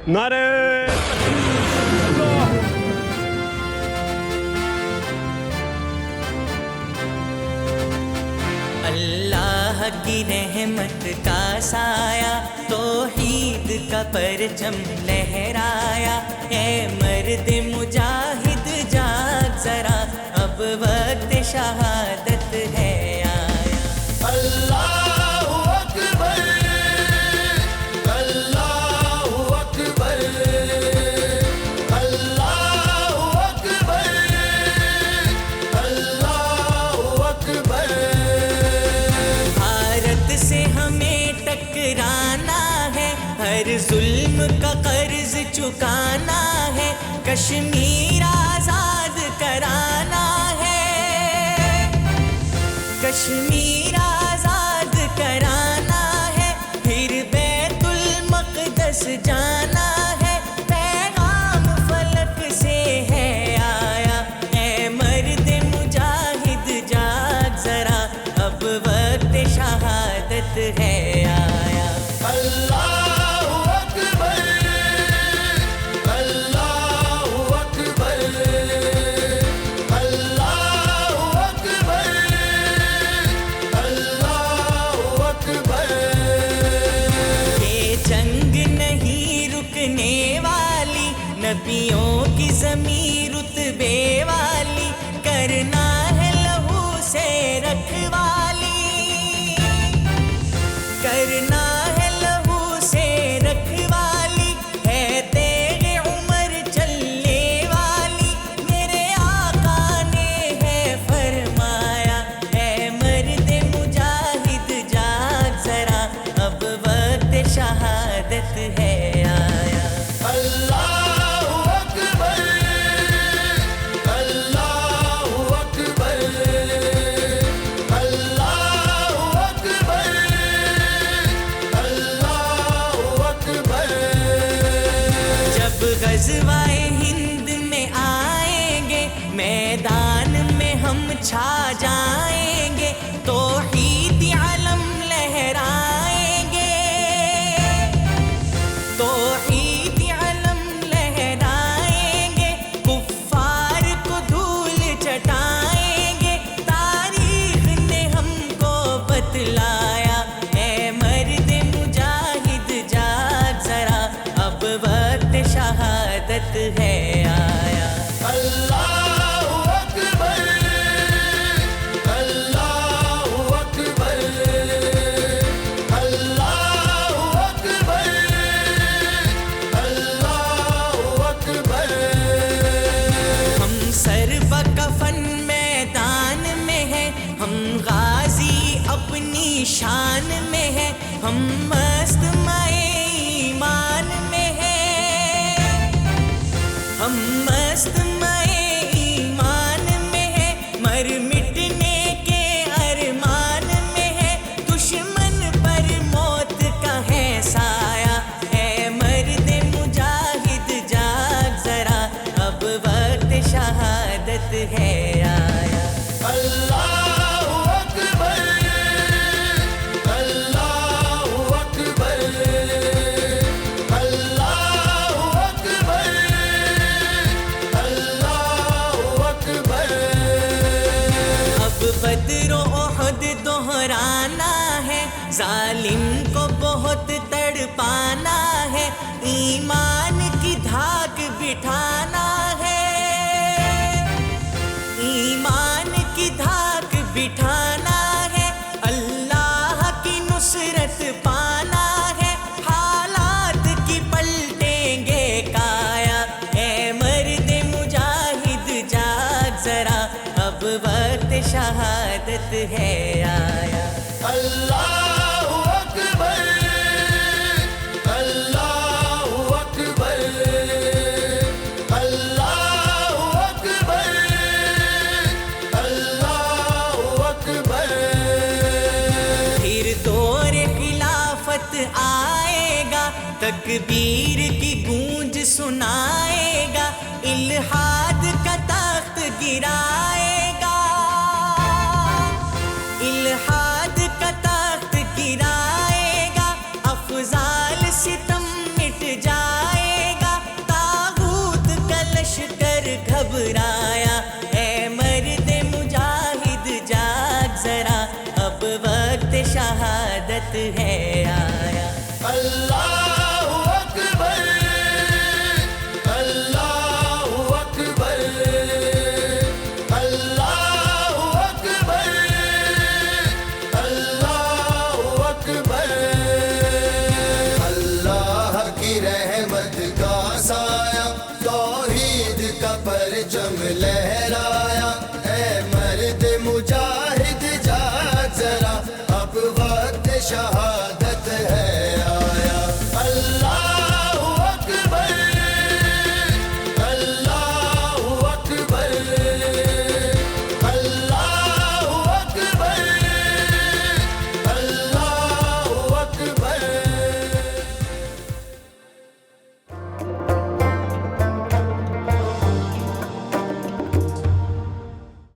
نعرے اللہ کی رحمت کا سایہ توحید کا پرچم لہرایا، اے مرد مجاہد جاگ ذرا، اب وقت شہادت ہے آیا۔ اللہ اکبر، اللہ اکبر، اللہ اکبر، اللہ اکبر۔ بھارت سے ہمیں ٹکرانا ہے، ہر ظلم کا قرض چکانا ہے، کشمیر آزاد کرانا ہے، کشمیر آزاد کرانا ہے، پھر بیت المقدس جانا ہے، پیغام فلک سے ہے آیا، اے مرد مجاہد جاگ ذرا، اب وقت شہادت ہے آیا۔ اللہ اکبر، اللہ اکبر، اللہ اکبر، اللہ اکبر۔ یہ جنگ نہیں رکنے والی، نبیوں کی زمین رتبے والی، کرنا ہے لہو سے رکھوالی، کرنا ہے لہو سے رکھوالی، ہے تیغ عمر چلنے والی، میرے آقا نے ہے فرمایا، اے مرد مجاہد جاگ ذرا، اب وقت شہادت ہے آیا۔ اللہ اکبر، اللہ اکبر، اللہ اکبر، اللہ اکبر۔ جب غزوہ ہند میں آئیں گے، میدان میں ہم چھا جائیں گے، توحید علم لہرائیں گے، توحید علم لہرائیں گے، کفار کو دھول چٹائیں گے، تاریخ نے ہم کو بتلایا، اے مرد مجاہد جاگ ذرا، اب وقت شہادت ہے آیا۔ اللہ اکبر، اللہ اکبر، اللہ اکبر، اللہ اکبر۔ ہم سر بکفن میدان میں ہیں، ہم غازی اپنی شان میں ہیں، ہم مست مائے ایمان میں ہیں، ہم مست مائے ایمان میں ہیں، مر مٹنے کے ارمان میں ہیں، دشمن پر موت کا ہے سایہ، اے مرد مجاہد جاگ ذرا، اب وقت شہادت ہے آیا۔ اللہ اکبر، اللہ اکبر، اللہ اکبر، اللہ اکبر۔ اب بدر و احد دہرانا ہے، ظالم کو بہت تڑپانا ہے، ایمان کی دھاک بٹھانا ہے، ایمان کی دھاک بٹھانا ہے، اللہ کی نصرت پانا ہے، حالات کی پلٹیں گے کایا، اے مرد مجاہد جاگ ذرا، اب وقت شہادت ہے آیا۔ اللہ اکبر، اللہ اکبر، اللہ اکبر، اللہ اکبر۔ پھر دور خلافت آئے گا، تکبیر کی گونج سنائے گا، الہاد کا تخت گرائے گا، الہاد کا تخت گرائے گا، افضال ستم مٹ جائے شہادت ہے آیا اللہ اکبر اللہ اکبر اللہ اکبر اللہ اکبر اللہ کی رحمت کا سایہ توحید کا پرچم لہراتا